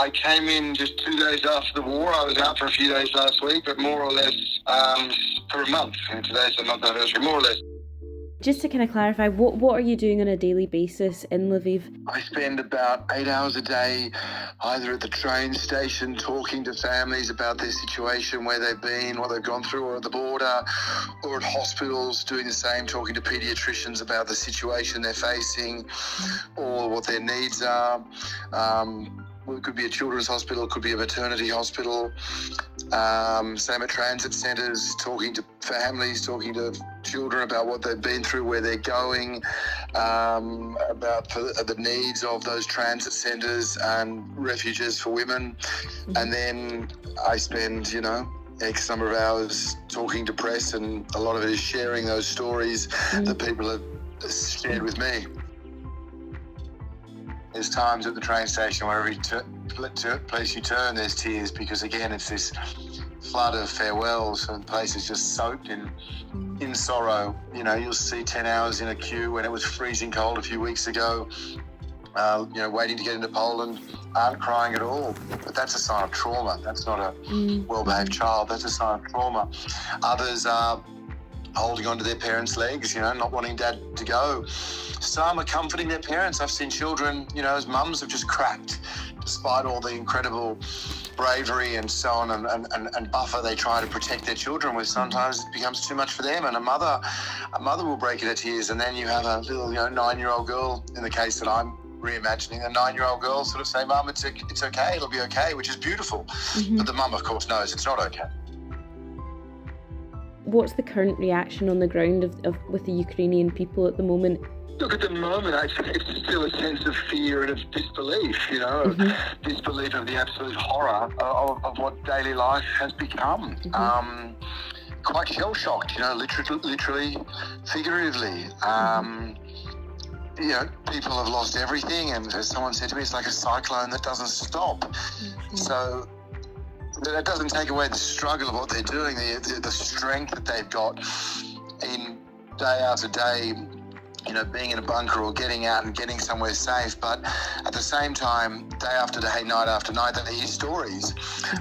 I came in just 2 days after the war. I was out for a few days last week, but more or less for a month. And today's the month anniversary, more or less. Just to kind of clarify, what are you doing on a daily basis in Lviv? I spend about 8 hours a day either at the train station talking to families about their situation, where they've been, what they've gone through, or at the border, or at hospitals doing the same, talking to paediatricians about the situation they're facing or what their needs are. It could be a children's hospital, it could be a maternity hospital. Same at transit centres, talking to families, talking to children about what they've been through, where they're going, about the needs of those transit centres and refuges for women. And then I spend, X number of hours talking to press, and a lot of it is sharing those stories that people have shared with me. There's times at the train station where every place you turn, there's tears, because again, it's this flood of farewells, and the place is just soaked in sorrow. You'll see 10 hours in a queue when it was freezing cold a few weeks ago, waiting to get into Poland, aren't crying at all. But that's a sign of trauma. That's not a well-behaved child. That's a sign of trauma. Others are holding onto their parents' legs, not wanting dad to go. Some are comforting their parents. I've seen children, whose mums have just cracked, despite all the incredible bravery and so on and buffer they try to protect their children with. Sometimes it becomes too much for them, and a mother will break into tears, and then you have a little 9-year-old girl, in the case that I'm reimagining, a 9-year-old girl sort of say, "Mum, it's okay, it'll be okay," which is beautiful. But the mum, of course, knows it's not okay. What's the current reaction on the ground with the Ukrainian people at the moment? Look, at the moment, it's still a sense of fear and of disbelief, disbelief of the absolute horror of what daily life has become. Quite shell-shocked, literally, figuratively. People have lost everything, and as someone said to me, it's like a cyclone that doesn't stop. So that doesn't take away the struggle of what they're doing, the strength that they've got in day after day, being in a bunker or getting out and getting somewhere safe. But at the same time, day after day, night after night, they hear stories,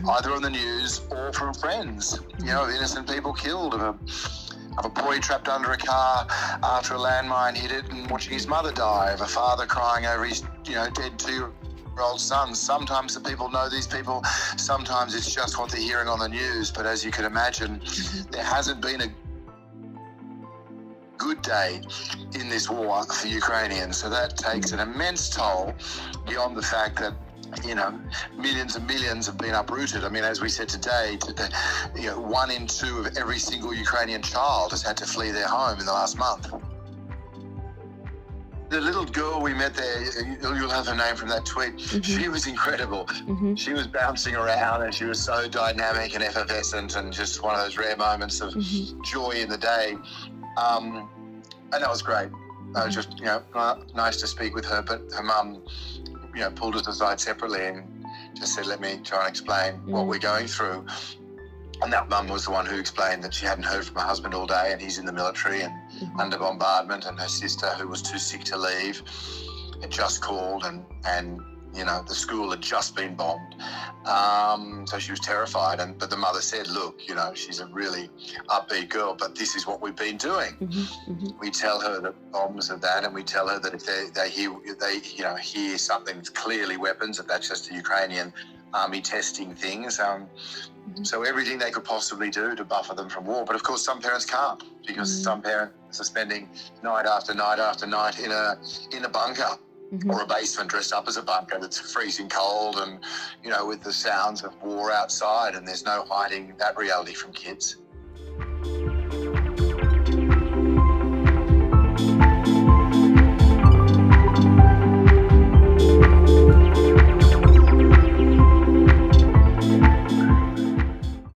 either on the news or from friends, of innocent people killed, of a boy trapped under a car after a landmine hit it and watching his mother die, of a father crying over his, dead 2-year-old son. Sometimes the people know these people, sometimes it's just what they're hearing on the news. But as you can imagine, there hasn't been a good day in this war for Ukrainians. So that takes an immense toll, beyond the fact that, millions and millions have been uprooted. I mean, as we said today, 1 in 2 of every single Ukrainian child has had to flee their home in the last month. The little girl we met there, you'll have her name from that tweet, she was incredible. She was bouncing around, and she was so dynamic and effervescent, and just one of those rare moments of joy in the day. And that was great. It was just, nice to speak with her, but her mum, pulled us aside separately and just said, "Let me try and explain what we're going through." And that mum was the one who explained that she hadn't heard from her husband all day, and he's in the military and under bombardment, and her sister, who was too sick to leave, had just called, and the school had just been bombed. So she was terrified. But the mother said, "Look, she's a really upbeat girl, but this is what we've been doing." We tell her that bombs are that, and we tell her that if they hear something that's clearly weapons, that's just the Ukrainian army testing things. So everything they could possibly do to buffer them from war. But of course, some parents can't, because some parents are spending night after night after night in a bunker. Or a basement dressed up as a bunker that's freezing cold, and with the sounds of war outside, and there's no hiding that reality from kids.